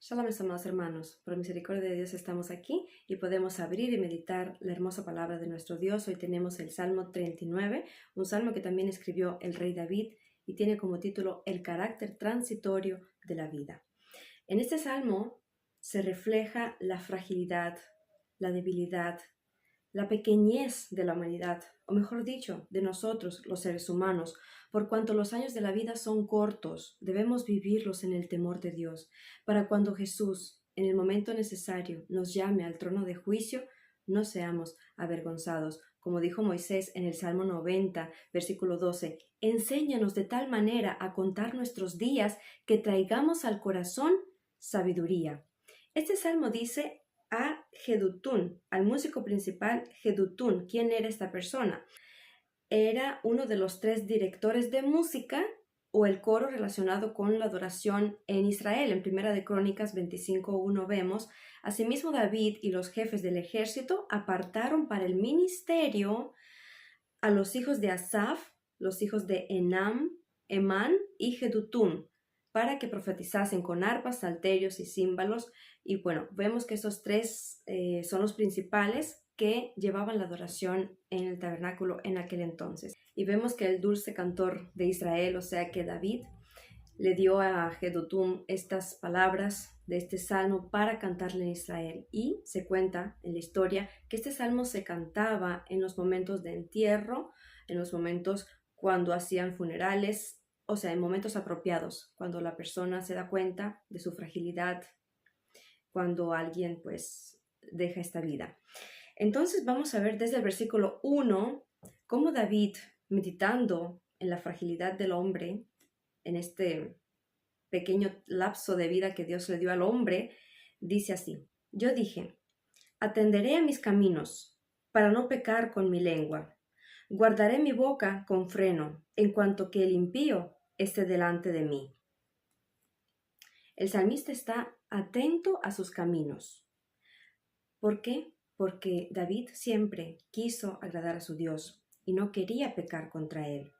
Shalom, mis amados hermanos. Por misericordia de Dios estamos aquí y podemos abrir y meditar la hermosa palabra de nuestro Dios. Hoy tenemos el Salmo 39, un salmo que también escribió el rey David y tiene como título El carácter transitorio de la vida. En este salmo se refleja la fragilidad, la debilidad, la pequeñez de la humanidad, o mejor dicho, de nosotros, los seres humanos. Por cuanto los años de la vida son cortos, debemos vivirlos en el temor de Dios, para cuando Jesús, en el momento necesario, nos llame al trono de juicio, no seamos avergonzados. Como dijo Moisés en el Salmo 90, versículo 12, enséñanos de tal manera a contar nuestros días que traigamos al corazón sabiduría. Este salmo dice a Jedutún, al músico principal Jedutún. ¿Quién era esta persona? Era uno de los 3 directores de música o el coro relacionado con la adoración en Israel. En Primera de Crónicas 25:1 vemos, asimismo David y los jefes del ejército apartaron para el ministerio a los hijos de Asaf, los hijos de Emán y Jedutún, para que profetizasen con arpas, salterios y címbalos. Y bueno, vemos que esos 3 son los principales que llevaban la adoración en el tabernáculo en aquel entonces. Y vemos que el dulce cantor de Israel, o sea que David, le dio a Jedutún estas palabras de este salmo para cantarle en Israel. Y se cuenta en la historia que este salmo se cantaba en los momentos de entierro, en los momentos cuando hacían funerales, o sea, en momentos apropiados, cuando la persona se da cuenta de su fragilidad, cuando alguien pues deja esta vida. Entonces vamos a ver desde el versículo 1 cómo David, meditando en la fragilidad del hombre, en este pequeño lapso de vida que Dios le dio al hombre, dice así: yo dije, atenderé a mis caminos para no pecar con mi lengua. Guardaré mi boca con freno en cuanto que el impío esté delante de mí. El salmista está atento a sus caminos. ¿Por qué? Porque David siempre quiso agradar a su Dios y no quería pecar contra él.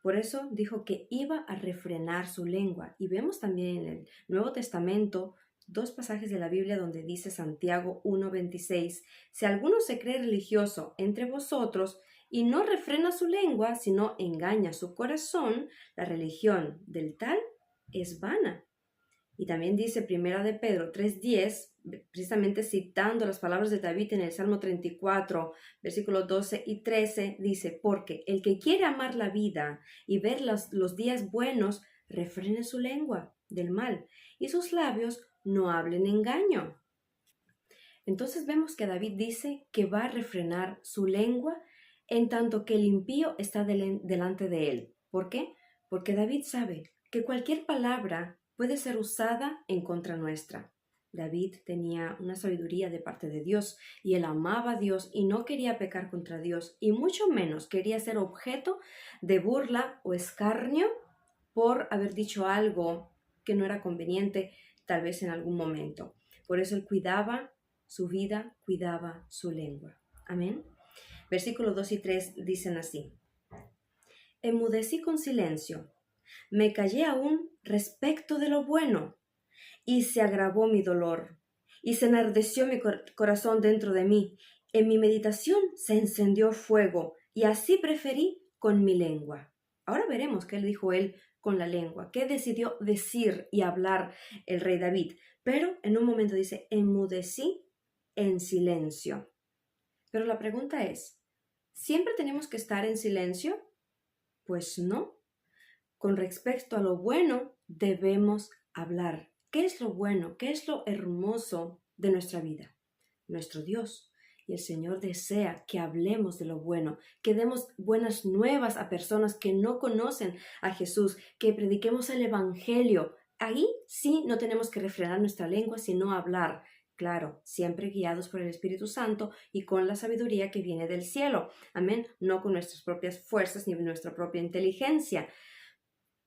Por eso dijo que iba a refrenar su lengua. Y vemos también en el Nuevo Testamento 2 pasajes de la Biblia donde dice Santiago 1:26, si alguno se cree religioso entre vosotros y no refrena su lengua, sino engaña su corazón, la religión del tal es vana. Y también dice Primera de Pedro 3:10, precisamente citando las palabras de David en el Salmo 34, versículos 12 y 13, dice, porque el que quiere amar la vida y ver los días buenos, refrene su lengua del mal y sus labios no hablen engaño. Entonces vemos que David dice que va a refrenar su lengua en tanto que el impío está delante de él. ¿Por qué? Porque David sabe que cualquier palabra puede ser usada en contra nuestra. David tenía una sabiduría de parte de Dios y él amaba a Dios y no quería pecar contra Dios y mucho menos quería ser objeto de burla o escarnio por haber dicho algo que no era conveniente tal vez en algún momento. Por eso él cuidaba su vida, cuidaba su lengua. Amén. Versículos 2 y 3 dicen así: enmudecí con silencio, me callé aún respecto de lo bueno, y se agravó mi dolor, y se enardeció mi corazón dentro de mí. En mi meditación se encendió fuego, y así preferí con mi lengua. Ahora veremos qué le dijo él con la lengua, qué decidió decir y hablar el rey David. Pero en un momento dice, enmudecí en silencio. Pero la pregunta es, ¿siempre tenemos que estar en silencio? Pues no. Con respecto a lo bueno, debemos hablar. ¿Qué es lo bueno? ¿Qué es lo hermoso de nuestra vida? Nuestro Dios. Y el Señor desea que hablemos de lo bueno, que demos buenas nuevas a personas que no conocen a Jesús, que prediquemos el Evangelio. Ahí sí no tenemos que refrenar nuestra lengua, sino hablar. Claro, siempre guiados por el Espíritu Santo y con la sabiduría que viene del cielo. Amén. No con nuestras propias fuerzas ni nuestra propia inteligencia.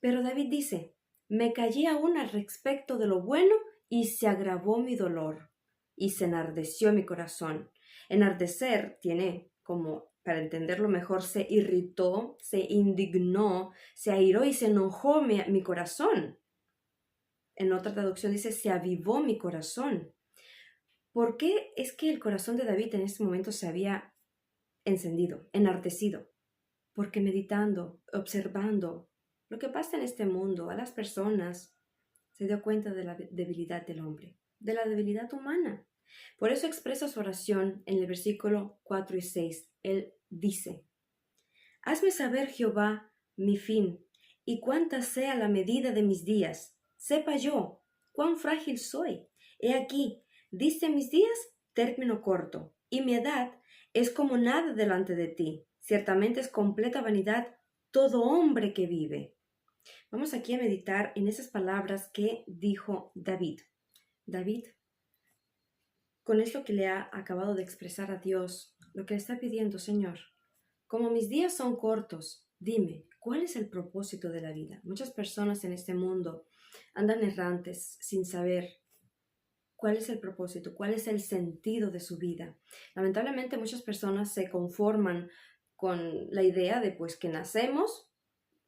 Pero David dice, me callé aún al respecto de lo bueno y se agravó mi dolor y se enardeció mi corazón. Enardecer tiene como, para entenderlo mejor, se irritó, se indignó, se airó y se enojó mi corazón. en otra traducción dice, se avivó mi corazón. ¿Por qué es que el corazón de David en ese momento se había encendido, enardecido? Porque meditando, observando lo que pasa en este mundo, a las personas, se dio cuenta de la debilidad del hombre, de la debilidad humana. Por eso expresa su oración en el versículo 4 y 6. Él dice, hazme saber, Jehová, mi fin, y cuánta sea la medida de mis días. Sepa yo cuán frágil soy. He aquí, diste mis días término corto, y mi edad es como nada delante de ti. Ciertamente es completa vanidad todo hombre que vive. Vamos aquí a meditar en esas palabras que dijo David. David, con esto que le ha acabado de expresar a Dios, lo que le está pidiendo, Señor, como mis días son cortos, dime, ¿cuál es el propósito de la vida? Muchas personas en este mundo andan errantes sin saber cuál es el propósito, cuál es el sentido de su vida. Lamentablemente muchas personas se conforman con la idea de pues que nacemos,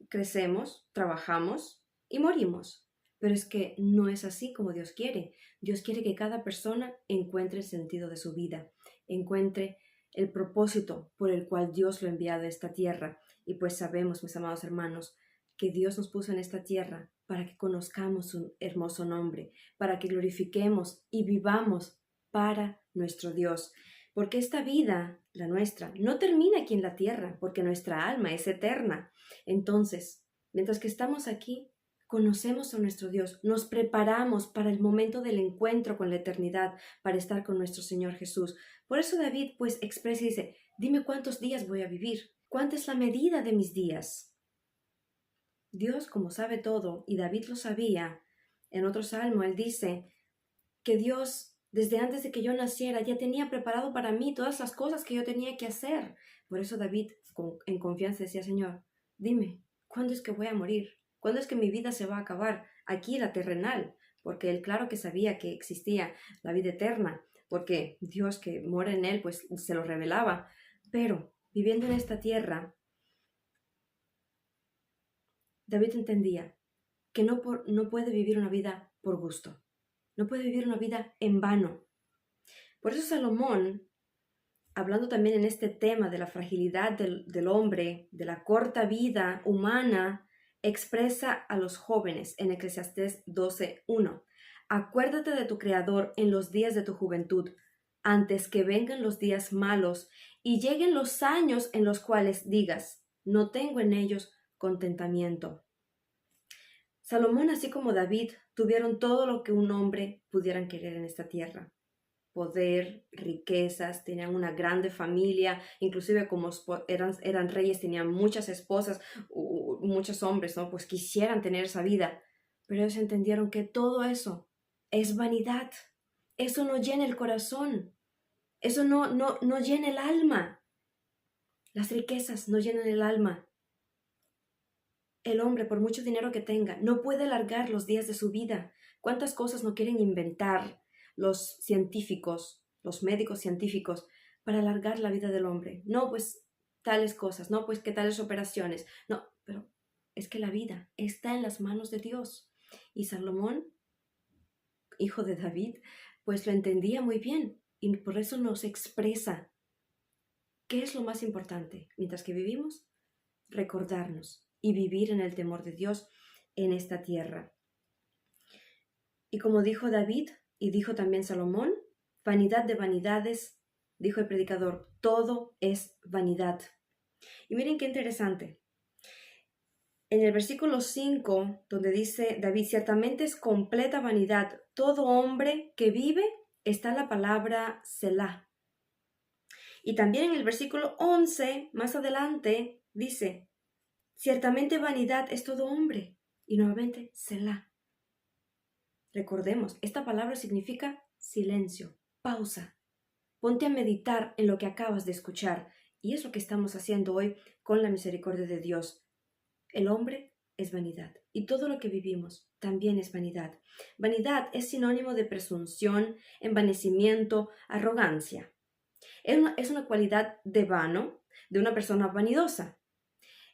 crecemos, trabajamos y morimos. Pero es que no es así como Dios quiere. Dios quiere que cada persona encuentre el sentido de su vida, encuentre el propósito por el cual Dios lo ha enviado a esta tierra. Y pues sabemos, mis amados hermanos, que Dios nos puso en esta tierra para que conozcamos su hermoso nombre, para que glorifiquemos y vivamos para nuestro Dios. Porque esta vida, la nuestra, no termina aquí en la tierra, porque nuestra alma es eterna. Entonces, mientras que estamos aquí, conocemos a nuestro Dios, nos preparamos para el momento del encuentro con la eternidad, para estar con nuestro Señor Jesús. Por eso David pues expresa y dice, dime cuántos días voy a vivir, cuánta es la medida de mis días. Dios, como sabe todo, y David lo sabía, en otro salmo él dice que Dios, desde antes de que yo naciera, ya tenía preparado para mí todas las cosas que yo tenía que hacer. Por eso David, en confianza, decía, Señor, dime, ¿cuándo es que voy a morir? ¿Cuándo es que mi vida se va a acabar? Aquí, la terrenal, porque él claro que sabía que existía la vida eterna, porque Dios que mora en él, pues se lo revelaba. Pero, viviendo en esta tierra, David entendía que no puede vivir una vida por gusto, no puede vivir una vida en vano. Por eso Salomón, hablando también en este tema de la fragilidad del hombre, de la corta vida humana, expresa a los jóvenes en Eclesiastés 12:1. Acuérdate de tu Creador en los días de tu juventud, antes que vengan los días malos y lleguen los años en los cuales digas, no tengo en ellos contentamiento. Salomón, así como David, tuvieron todo lo que un hombre pudiera querer en esta tierra. Poder, riquezas, tenían una grande familia, inclusive como eran reyes, tenían muchas esposas, muchos hombres, ¿no? Pues quisieran tener esa vida. Pero ellos entendieron que todo eso es vanidad. Eso no llena el corazón. Eso no llena el alma. Las riquezas no llenan el alma. El hombre, por mucho dinero que tenga, no puede alargar los días de su vida. ¿Cuántas cosas no quieren inventar los científicos, los médicos científicos, para alargar la vida del hombre? No, pues tales cosas, no, pues que tales operaciones. No, pero es que la vida está en las manos de Dios. Y Salomón, hijo de David, pues lo entendía muy bien y por eso nos expresa qué es lo más importante mientras que vivimos, recordarnos y vivir en el temor de Dios en esta tierra. Y como dijo David y dijo también Salomón, vanidad de vanidades, dijo el predicador, todo es vanidad. Y miren qué interesante. En el versículo 5, donde dice David, ciertamente es completa vanidad todo hombre que vive, está la palabra Selah. Y también en el versículo 11, más adelante, dice, ciertamente vanidad es todo hombre. Y nuevamente, Selah. Recordemos, esta palabra significa silencio, pausa. Ponte a meditar en lo que acabas de escuchar. Y es lo que estamos haciendo hoy con la misericordia de Dios. El hombre es vanidad. Y todo lo que vivimos también es vanidad. Vanidad es sinónimo de presunción, envanecimiento, arrogancia. Es una cualidad de vano, de una persona vanidosa.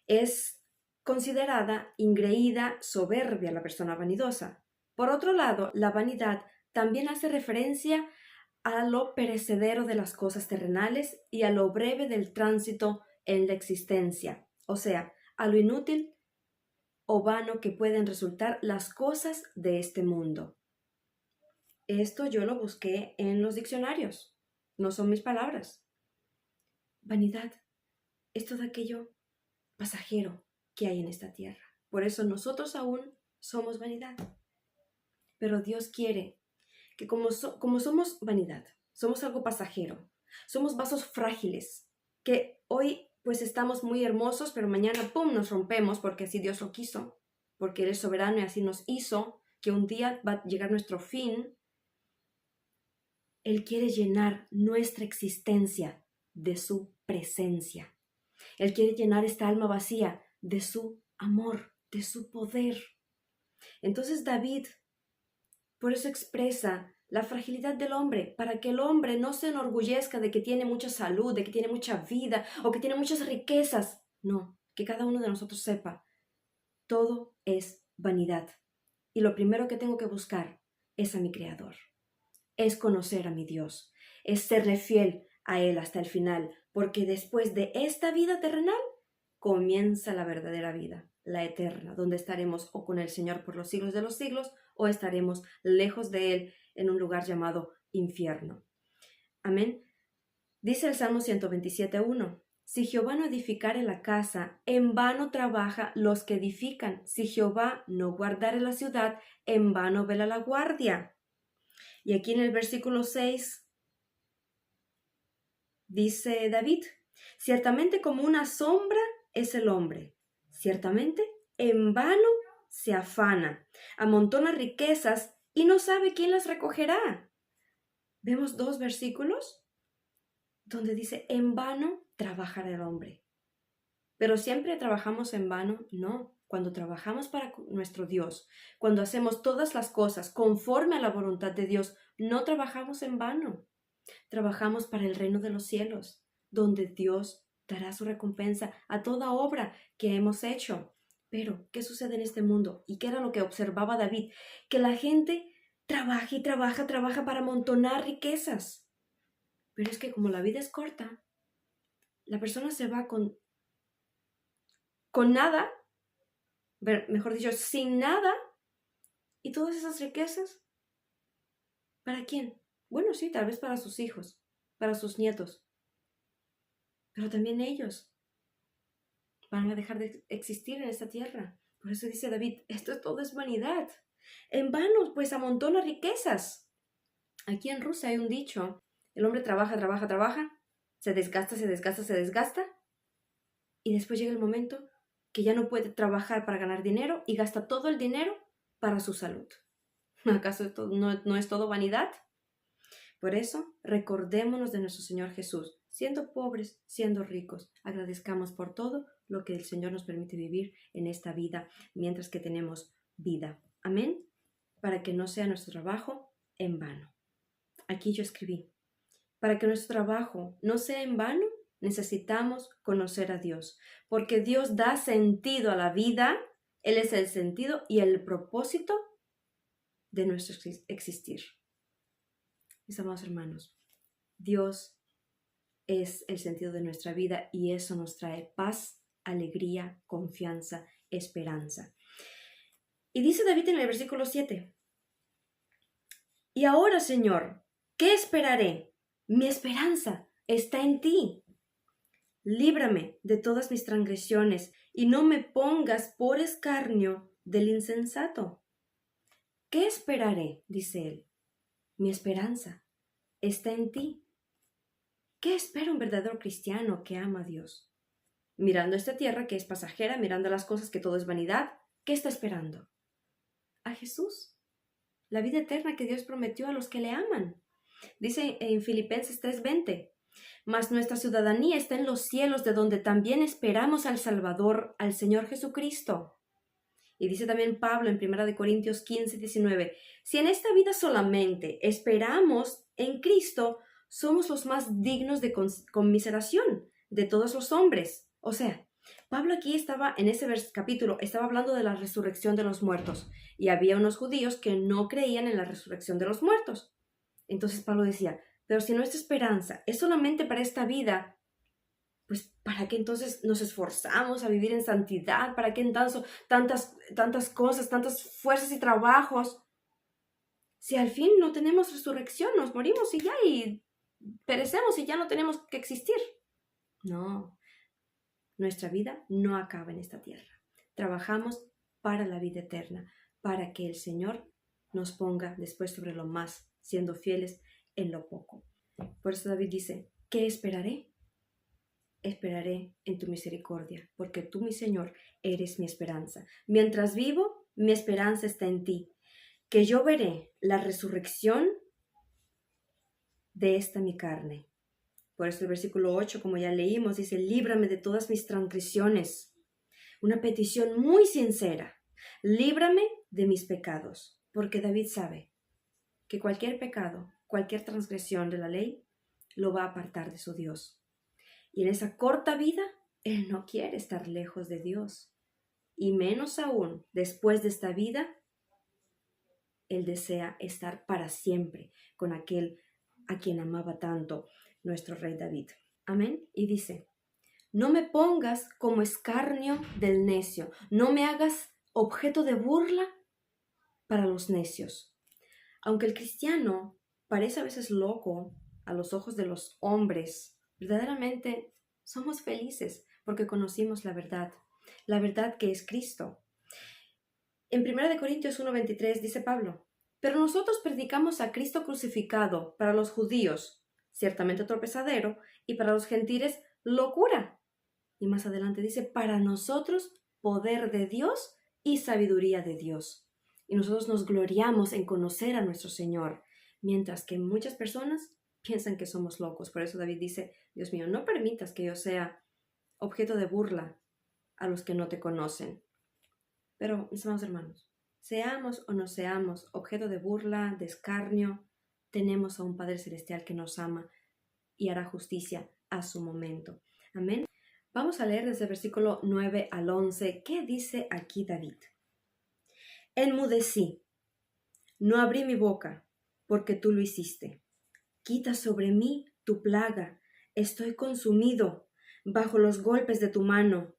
Es considerada ingreída, soberbia la persona vanidosa. Por otro lado, la vanidad también hace referencia a lo perecedero de las cosas terrenales y a lo breve del tránsito en la existencia, o sea, a lo inútil o vano que pueden resultar las cosas de este mundo. Esto yo lo busqué en los diccionarios, no son mis palabras. Vanidad es todo aquello pasajero que hay en esta tierra. Por eso nosotros aún somos vanidad. Pero Dios quiere que como somos vanidad, somos algo pasajero, somos vasos frágiles, que hoy pues estamos muy hermosos, pero mañana ¡pum! Nos rompemos porque así Dios lo quiso, porque Él es soberano y así nos hizo, que un día va a llegar nuestro fin. Él quiere llenar nuestra existencia de su presencia. Él quiere llenar esta alma vacía de su amor, de su poder. Entonces David, por eso expresa la fragilidad del hombre, para que el hombre no se enorgullezca de que tiene mucha salud, de que tiene mucha vida o que tiene muchas riquezas. No, que cada uno de nosotros sepa, todo es vanidad. Y lo primero que tengo que buscar es a mi Creador, es conocer a mi Dios, es serle fiel a Él hasta el final, porque después de esta vida terrenal comienza la verdadera vida, la eterna, donde estaremos o con el Señor por los siglos de los siglos o estaremos lejos de Él en un lugar llamado infierno. Amén. Dice el Salmo 127:1: si Jehová no edificare la casa, en vano trabaja los que edifican. Si Jehová no guardare la ciudad, en vano vela la guardia. Y aquí en el versículo 6 dice David: ciertamente como una sombra es el hombre, ciertamente en vano se afana, amontona riquezas y no sabe quién las recogerá. Vemos dos versículos donde dice: en vano trabajará el hombre. Pero siempre trabajamos en vano, no. Cuando trabajamos para nuestro Dios, cuando hacemos todas las cosas conforme a la voluntad de Dios, no trabajamos en vano. Trabajamos para el reino de los cielos, donde Dios dará su recompensa a toda obra que hemos hecho. Pero, ¿qué sucede en este mundo? ¿Y qué era lo que observaba David? Que la gente trabaja y trabaja para amontonar riquezas. Pero es que como la vida es corta, la persona se va con nada, mejor dicho, sin nada, y todas esas riquezas, ¿para quién? Bueno, sí, tal vez para sus hijos, para sus nietos, pero también ellos van a dejar de existir en esta tierra. Por eso dice David: esto todo es vanidad. En vano, pues amontona riquezas. Aquí en Rusia hay un dicho: el hombre trabaja, se desgasta, y después llega el momento que ya no puede trabajar para ganar dinero y gasta todo el dinero para su salud. ¿Acaso esto no es todo vanidad? Por eso, recordémonos de nuestro Señor Jesús, siendo pobres, siendo ricos. Agradezcamos por todo lo que el Señor nos permite vivir en esta vida, mientras que tenemos vida. Amén. Para que no sea nuestro trabajo en vano. Aquí yo escribí: para que nuestro trabajo no sea en vano, necesitamos conocer a Dios, porque Dios da sentido a la vida. Él es el sentido y el propósito de nuestro existir. Mis amados hermanos, Dios es el sentido de nuestra vida y eso nos trae paz, alegría, confianza, esperanza. Y dice David en el versículo 7: y ahora, Señor, ¿qué esperaré? Mi esperanza está en ti. Líbrame de todas mis transgresiones y no me pongas por escarnio del insensato. ¿Qué esperaré? Dice él. Mi esperanza está en ti. ¿Qué espera un verdadero cristiano que ama a Dios? Mirando esta tierra que es pasajera, mirando las cosas que todo es vanidad, ¿qué está esperando? A Jesús, la vida eterna que Dios prometió a los que le aman. Dice en Filipenses 3:20: mas nuestra ciudadanía está en los cielos, de donde también esperamos al Salvador, al Señor Jesucristo. Y dice también Pablo en 1 Corintios 15:19: si en esta vida solamente esperamos en Cristo, somos los más dignos de conmiseración de todos los hombres. O sea, Pablo aquí estaba, en ese capítulo, estaba hablando de la resurrección de los muertos. Y había unos judíos que no creían en la resurrección de los muertos. Entonces Pablo decía, pero si nuestra esperanza es solamente para esta vida, pues ¿para qué entonces nos esforzamos a vivir en santidad? ¿Para qué entonces tantas cosas, tantas fuerzas y trabajos? Si al fin no tenemos resurrección, nos morimos y ya, y perecemos y ya no tenemos que existir. No, nuestra vida no acaba en esta tierra. Trabajamos para la vida eterna, para que el Señor nos ponga después sobre lo más, siendo fieles en lo poco. Por eso David dice, ¿qué esperaré? Esperaré en tu misericordia, porque tú, mi Señor, eres mi esperanza. Mientras vivo, mi esperanza está en ti, que yo veré la resurrección de esta mi carne. Por eso el versículo 8, como ya leímos, dice, líbrame de todas mis transgresiones. Una petición muy sincera. Líbrame de mis pecados, porque David sabe que cualquier pecado, cualquier transgresión de la ley, lo va a apartar de su Dios. Y en esa corta vida, él no quiere estar lejos de Dios. Y menos aún, después de esta vida, él desea estar para siempre con aquel a quien amaba tanto nuestro rey David. Amén. Y dice, no me pongas como escarnio del necio, no me hagas objeto de burla para los necios. Aunque el cristiano parece a veces loco a los ojos de los hombres, verdaderamente somos felices porque conocimos la verdad que es Cristo. En 1 Corintios 1:23 dice Pablo, pero nosotros predicamos a Cristo crucificado para los judíos, ciertamente tropezadero, y para los gentiles, locura. Y más adelante dice, para nosotros, poder de Dios y sabiduría de Dios. Y nosotros nos gloriamos en conocer a nuestro Señor, mientras que muchas personas piensan que somos locos. Por eso David dice, Dios mío, no permitas que yo sea objeto de burla a los que no te conocen. Pero, mis amados hermanos, seamos o no seamos objeto de burla, de escarnio, tenemos a un Padre Celestial que nos ama y hará justicia a su momento. Amén. Vamos a leer desde el versículo 9 al 11. ¿Qué dice aquí David? Enmudecí, no abrí mi boca, porque tú lo hiciste. Quita sobre mí tu plaga, estoy consumido bajo los golpes de tu mano.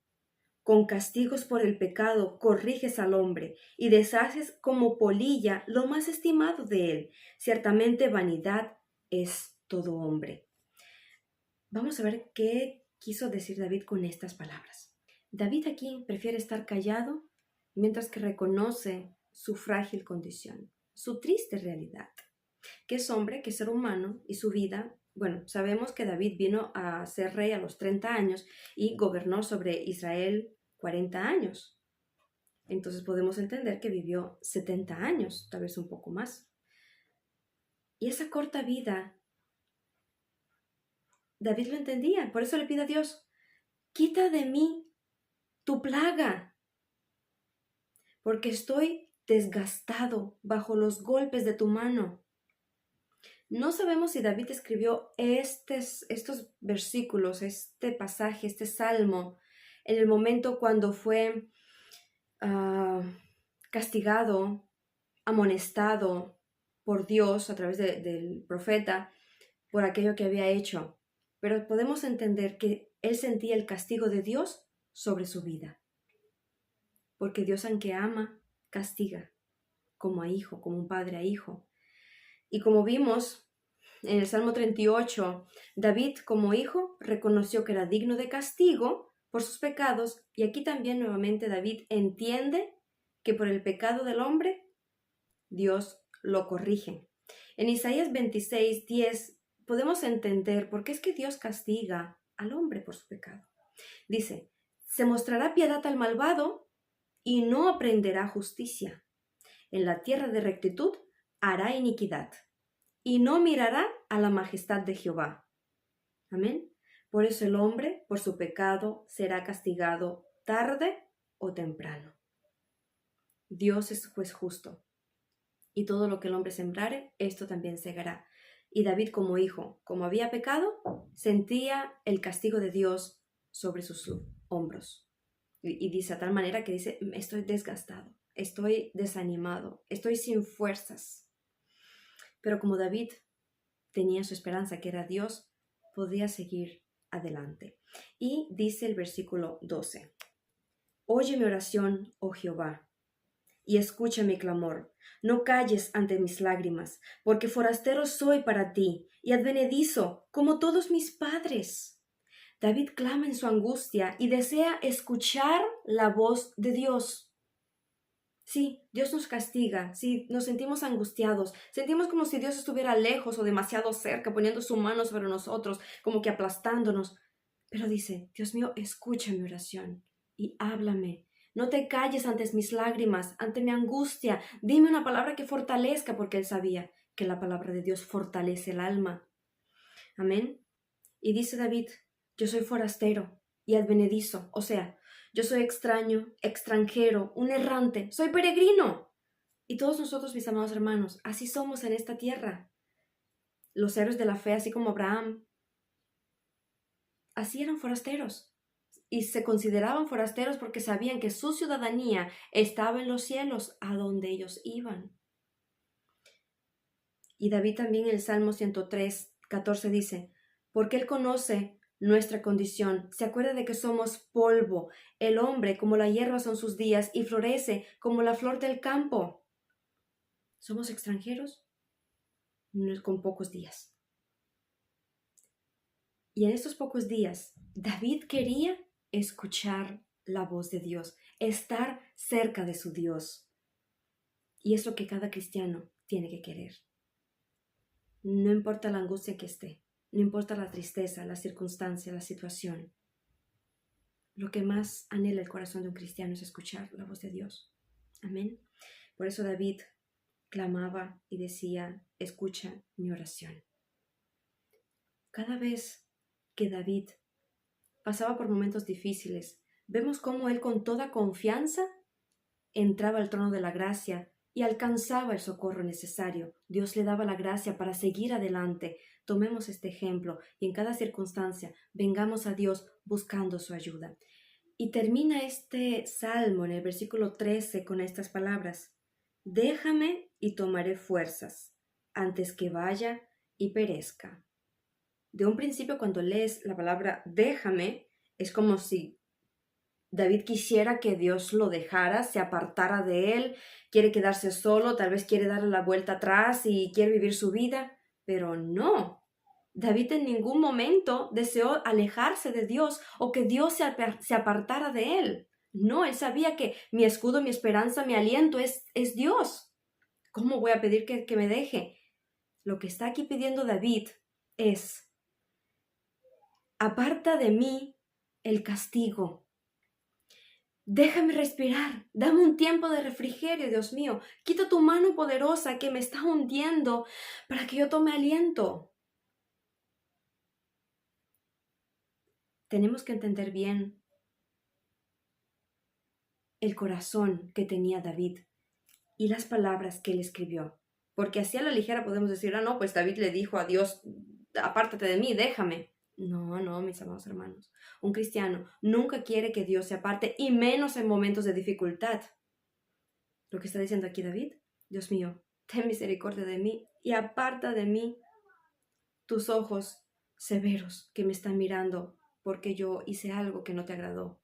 Con castigos por el pecado corriges al hombre y deshaces como polilla lo más estimado de él. Ciertamente vanidad es todo hombre. Vamos a ver qué quiso decir David con estas palabras. David aquí prefiere estar callado mientras que reconoce su frágil condición, su triste realidad, que es hombre, que es ser humano y su vida. Bueno, sabemos que David vino a ser rey a los 30 años y gobernó sobre Israel 40 años. Entonces podemos entender que vivió 70 años, tal vez un poco más. Y esa corta vida, David lo entendía, por eso le pide a Dios, quita de mí tu plaga, porque estoy desgastado bajo los golpes de tu mano. No sabemos si David escribió estos versículos, este pasaje, este salmo, en el momento cuando fue castigado, amonestado por Dios a través del profeta por aquello que había hecho. Pero podemos entender que él sentía el castigo de Dios sobre su vida. Porque Dios, aunque ama, castiga, como a hijo, como un padre a hijo. Y como vimos en el Salmo 38, David, como hijo, reconoció que era digno de castigo por sus pecados, y aquí también nuevamente David entiende que por el pecado del hombre, Dios lo corrige. En Isaías 26:10 podemos entender por qué es que Dios castiga al hombre por su pecado. Dice, se mostrará piedad al malvado y no aprenderá justicia. En la tierra de rectitud hará iniquidad y no mirará a la majestad de Jehová. Amén. Por eso el hombre, por su pecado, será castigado tarde o temprano. Dios es juez justo, y todo lo que el hombre sembrare, esto también segará. Y David, como hijo, como había pecado, sentía el castigo de Dios sobre sus hombros. Y dice a tal manera que dice, estoy desgastado, estoy desanimado, estoy sin fuerzas. Pero como David tenía su esperanza, que era Dios, podía seguir adelante. Y dice el versículo 12, oye mi oración, oh Jehová, y escucha mi clamor. No calles ante mis lágrimas, porque forastero soy para ti, y advenedizo, como todos mis padres. David clama en su angustia y desea escuchar la voz de Dios. Sí, Dios nos castiga, sí, nos sentimos angustiados, sentimos como si Dios estuviera lejos o demasiado cerca, poniendo su mano sobre nosotros, como que aplastándonos. Pero dice, Dios mío, escucha mi oración y háblame. No te calles ante mis lágrimas, ante mi angustia. Dime una palabra que fortalezca, porque él sabía que la palabra de Dios fortalece el alma. Amén. Y dice David, yo soy forastero y advenedizo, o sea, yo soy extraño, extranjero, un errante, soy peregrino. Y todos nosotros, mis amados hermanos, así somos en esta tierra. Los héroes de la fe, así como Abraham, así eran forasteros. Y se consideraban forasteros porque sabían que su ciudadanía estaba en los cielos, a donde ellos iban. Y David también en el Salmo 103, 14 dice, porque Él conoce nuestra condición, se acuerda de que somos polvo, el hombre como la hierba son sus días y florece como la flor del campo. Somos extranjeros con pocos días. Y en estos pocos días, David quería escuchar la voz de Dios, estar cerca de su Dios. Y es lo que cada cristiano tiene que querer. No importa la angustia que esté, no importa la tristeza, la circunstancia, la situación. Lo que más anhela el corazón de un cristiano es escuchar la voz de Dios. Amén. Por eso David clamaba y decía, escucha mi oración. Cada vez que David pasaba por momentos difíciles, vemos cómo él con toda confianza entraba al trono de la gracia y alcanzaba el socorro necesario. Dios le daba la gracia para seguir adelante. Tomemos este ejemplo y en cada circunstancia vengamos a Dios buscando su ayuda. Y termina este salmo en el versículo 13 con estas palabras: déjame y tomaré fuerzas antes que vaya y perezca. De un principio, cuando lees la palabra déjame, es como si David quisiera que Dios lo dejara, se apartara de él, quiere quedarse solo, tal vez quiere darle la vuelta atrás y quiere vivir su vida, pero no. David en ningún momento deseó alejarse de Dios o que Dios se apartara de él. No, él sabía que mi escudo, mi esperanza, mi aliento es Dios. ¿Cómo voy a pedir que me deje? Lo que está aquí pidiendo David es: aparta de mí el castigo. Déjame respirar, dame un tiempo de refrigerio, Dios mío. Quita tu mano poderosa que me está hundiendo para que yo tome aliento. Tenemos que entender bien el corazón que tenía David y las palabras que él escribió. Porque así a la ligera podemos decir, no, pues David le dijo a Dios, apártate de mí, déjame. No, mis amados hermanos. Un cristiano nunca quiere que Dios se aparte, y menos en momentos de dificultad. Lo que está diciendo aquí David: Dios mío, ten misericordia de mí y aparta de mí tus ojos severos que me están mirando porque yo hice algo que no te agradó.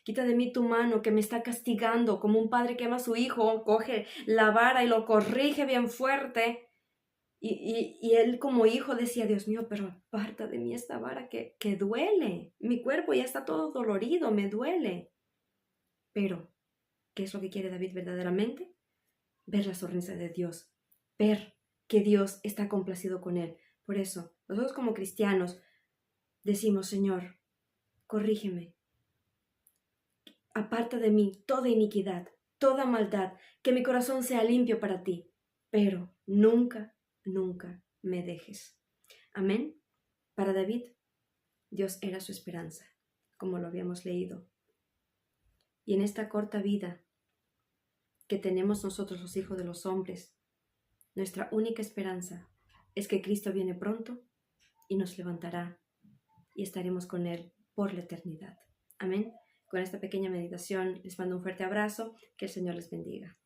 Quita de mí tu mano que me está castigando, como un padre que ama a su hijo, coge la vara y lo corrige bien fuerte. Y él como hijo decía, Dios mío, pero aparta de mí esta vara que duele. Mi cuerpo ya está todo dolorido, me duele. Pero, ¿qué es lo que quiere David verdaderamente? Ver la sonrisa de Dios, ver que Dios está complacido con él. Por eso, nosotros como cristianos decimos, Señor, corrígeme. Aparta de mí toda iniquidad, toda maldad, que mi corazón sea limpio para ti, pero nunca me dejes. Amén. Para David, Dios era su esperanza, como lo habíamos leído. Y en esta corta vida que tenemos nosotros los hijos de los hombres, nuestra única esperanza es que Cristo viene pronto y nos levantará y estaremos con Él por la eternidad. Amén. Con esta pequeña meditación les mando un fuerte abrazo, que el Señor les bendiga.